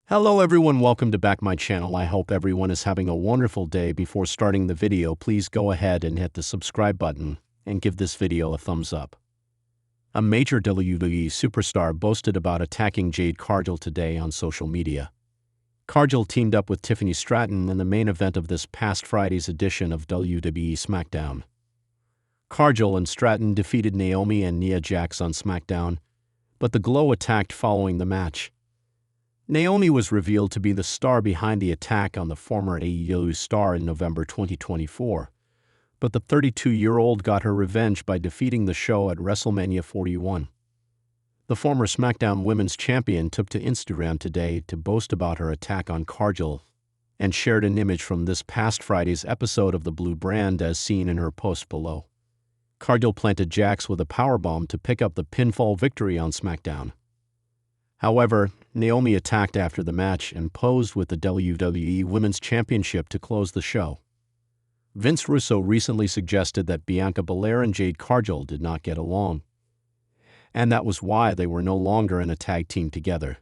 Hello everyone, welcome to back my channel. I hope everyone is having a wonderful day. Before starting the video, please go ahead and hit the subscribe button and give this video a thumbs up. A major WWE superstar boasted about attacking Jade Cargill today on social media. Cargill teamed up with Tiffany Stratton in the main event of this past Friday's edition of WWE SmackDown. Cargill and Stratton defeated Naomi and Nia Jax on SmackDown, but the Glow attacked following the match. Naomi was revealed to be the star behind the attack on the former AEW star in November 2024, but the 32-year-old got her revenge by defeating the show at WrestleMania 41. The former SmackDown Women's Champion took to Instagram today to boast about her attack on Cargill and shared an image from this past Friday's episode of the Blue Brand as seen in her post below. Cargill planted Jax with a powerbomb to pick up the pinfall victory on SmackDown. However, Naomi attacked after the match and posed with the WWE Women's Championship to close the show. Vince Russo recently suggested that Bianca Belair and Jade Cargill did not get along, and that was why they were no longer in a tag team together.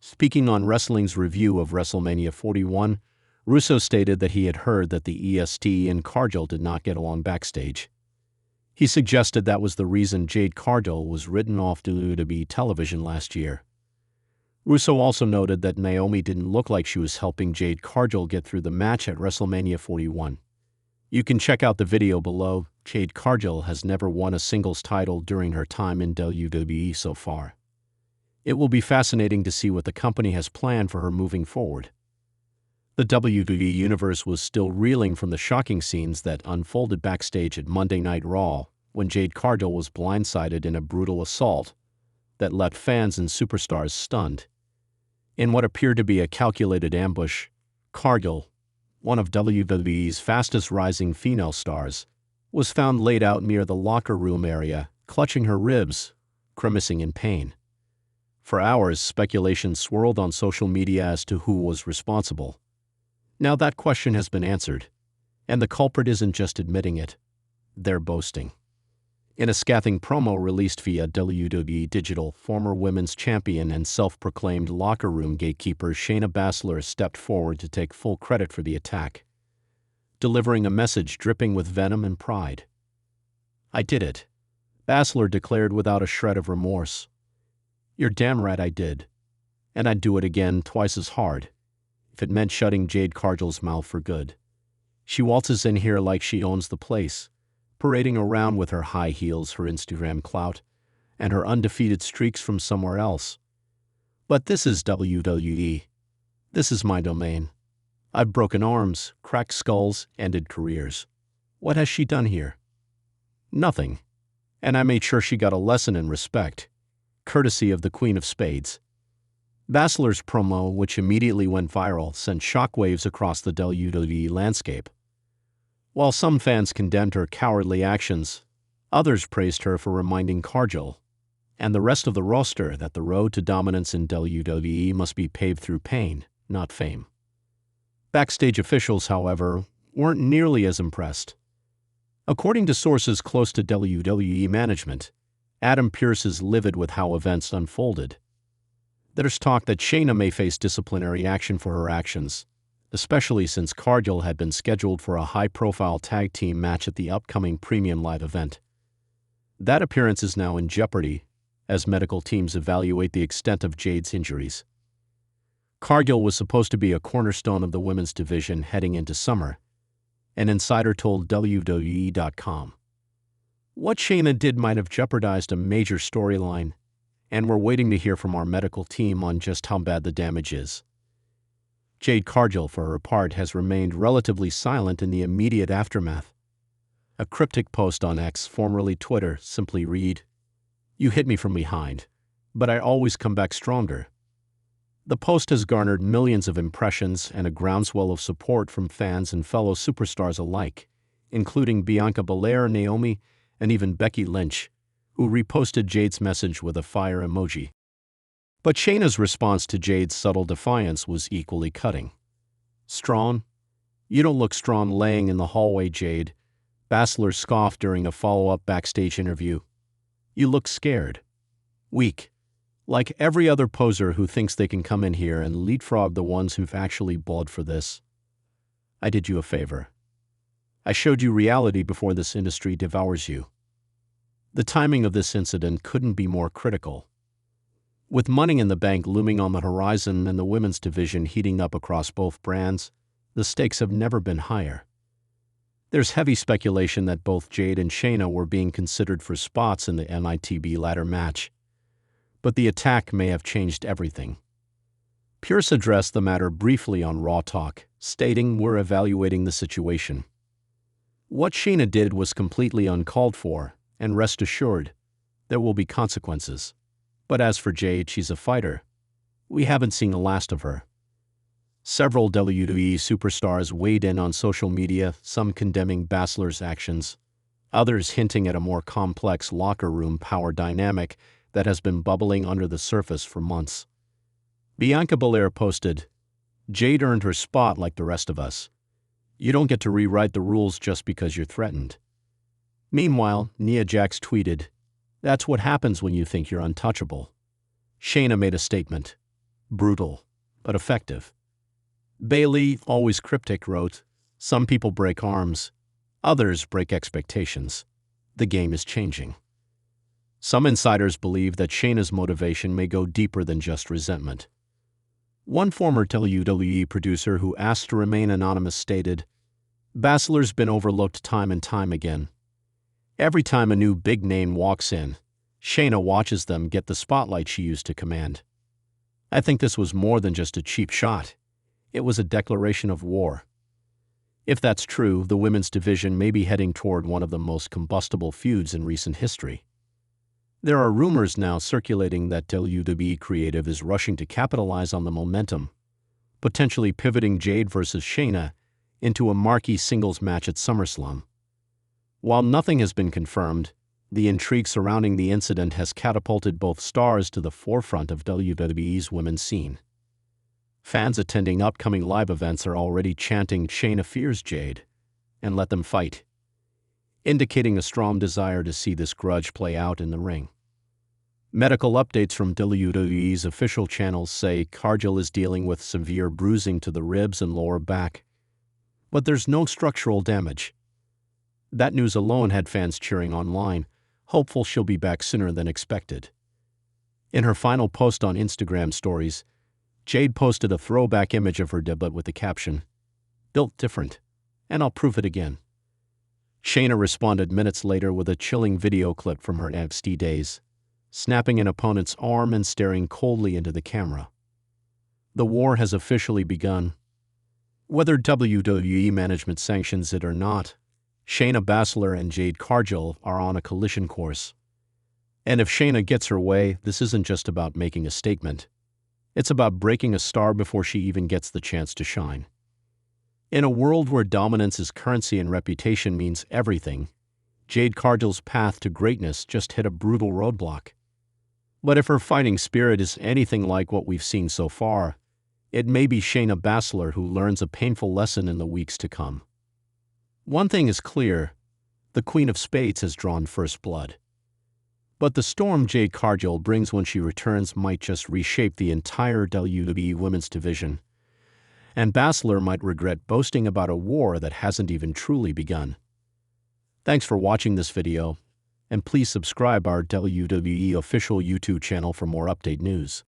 Speaking on Wrestling's review of WrestleMania 41, Russo stated that he had heard that the EST and Cargill did not get along backstage. He suggested that was the reason Jade Cargill was written off WWE television last year. Russo also noted that Naomi didn't look like she was helping Jade Cargill get through the match at WrestleMania 41. You can check out the video below. Jade Cargill has never won a singles title during her time in WWE so far. It will be fascinating to see what the company has planned for her moving forward. The WWE Universe was still reeling from the shocking scenes that unfolded backstage at Monday Night Raw when Jade Cargill was blindsided in a brutal assault that left fans and superstars stunned. In what appeared to be a calculated ambush, Cargill, one of WWE's fastest-rising female stars, was found laid out near the locker room area, clutching her ribs, grimacing in pain. For hours, speculation swirled on social media as to who was responsible. Now that question has been answered, and the culprit isn't just admitting it, they're boasting. In a scathing promo released via WWE Digital, former women's champion and self-proclaimed locker room gatekeeper Shayna Baszler stepped forward to take full credit for the attack, delivering a message dripping with venom and pride. "I did it," Baszler declared without a shred of remorse. "You're damn right I did, and I'd do it again twice as hard, if it meant shutting Jade Cargill's mouth for good. She waltzes in here like she owns the place, parading around with her high heels, her Instagram clout, and her undefeated streaks from somewhere else. But this is WWE. This is my domain. I've broken arms, cracked skulls, ended careers. What has she done here? Nothing. And I made sure she got a lesson in respect, courtesy of the Queen of Spades." Baszler's promo, which immediately went viral, sent shockwaves across the WWE landscape. While some fans condemned her cowardly actions, others praised her for reminding Cargill and the rest of the roster that the road to dominance in WWE must be paved through pain, not fame. Backstage officials, however, weren't nearly as impressed. According to sources close to WWE management, Adam Pearce is livid with how events unfolded. There's talk that Shayna may face disciplinary action for her actions, especially since Cargill had been scheduled for a high-profile tag team match at the upcoming Premium Live event. That appearance is now in jeopardy as medical teams evaluate the extent of Jade's injuries. Cargill was supposed to be a cornerstone of the women's division heading into summer, an insider told WWE.com. What Shayna did might have jeopardized a major storyline, and we're waiting to hear from our medical team on just how bad the damage is. Jade Cargill, for her part, has remained relatively silent in the immediate aftermath. A cryptic post on X, formerly Twitter, simply read, "You hit me from behind, but I always come back stronger." The post has garnered millions of impressions and a groundswell of support from fans and fellow superstars alike, including Bianca Belair, Naomi, and even Becky Lynch, who reposted Jade's message with a fire emoji. But Shayna's response to Jade's subtle defiance was equally cutting. "Strong? You don't look strong laying in the hallway, Jade," Baszler scoffed during a follow-up backstage interview. "You look scared. Weak. Like every other poser who thinks they can come in here and leapfrog the ones who've actually bled for this, I did you a favor. I showed you reality before this industry devours you. The timing of this incident couldn't be more critical. With Money in the Bank looming on the horizon and the women's division heating up across both brands, the stakes have never been higher. There's heavy speculation that both Jade and Shayna were being considered for spots in the NITB ladder match. But the attack may have changed everything. Pierce addressed the matter briefly on Raw Talk, stating, "We're evaluating the situation. What Shayna did was completely uncalled for, and rest assured, there will be consequences. But as for Jade, she's a fighter. We haven't seen the last of her." Several WWE superstars weighed in on social media, some condemning Baszler's actions, others hinting at a more complex locker room power dynamic that has been bubbling under the surface for months. Bianca Belair posted, "Jade earned her spot like the rest of us. You don't get to rewrite the rules just because you're threatened." Meanwhile, Nia Jax tweeted, "That's what happens when you think you're untouchable." Shayna made a statement, brutal, but effective. Bayley, always cryptic, wrote, "Some people break arms, others break expectations. The game is changing." Some insiders believe that Shayna's motivation may go deeper than just resentment. One former WWE producer who asked to remain anonymous stated, "Baszler's been overlooked time and time again. Every time a new big name walks in, Shayna watches them get the spotlight she used to command. I think this was more than just a cheap shot. It was a declaration of war." If that's true, the women's division may be heading toward one of the most combustible feuds in recent history. There are rumors now circulating that WWE Creative is rushing to capitalize on the momentum, potentially pivoting Jade versus Shayna into a marquee singles match at SummerSlam. While nothing has been confirmed, the intrigue surrounding the incident has catapulted both stars to the forefront of WWE's women's scene. Fans attending upcoming live events are already chanting "Shayna fears Jade" and "let them fight," indicating a strong desire to see this grudge play out in the ring. Medical updates from WWE's official channels say Cargill is dealing with severe bruising to the ribs and lower back, but there's no structural damage. That news alone had fans cheering online, hopeful she'll be back sooner than expected. In her final post on Instagram stories, Jade posted a throwback image of her debut with the caption, "Built different, and I'll prove it again." Shayna responded minutes later with a chilling video clip from her NXT days, snapping an opponent's arm and staring coldly into the camera. The war has officially begun. Whether WWE management sanctions it or not, Shayna Baszler and Jade Cargill are on a collision course. And if Shayna gets her way, this isn't just about making a statement. It's about breaking a star before she even gets the chance to shine. In a world where dominance is currency and reputation means everything, Jade Cargill's path to greatness just hit a brutal roadblock. But if her fighting spirit is anything like what we've seen so far, it may be Shayna Baszler who learns a painful lesson in the weeks to come. One thing is clear, the Queen of Spades has drawn first blood. But the storm Jade Cargill brings when she returns might just reshape the entire WWE women's division, and Baszler might regret boasting about a war that hasn't even truly begun. Thanks for watching this video, and please subscribe our WWE official YouTube channel for more update news.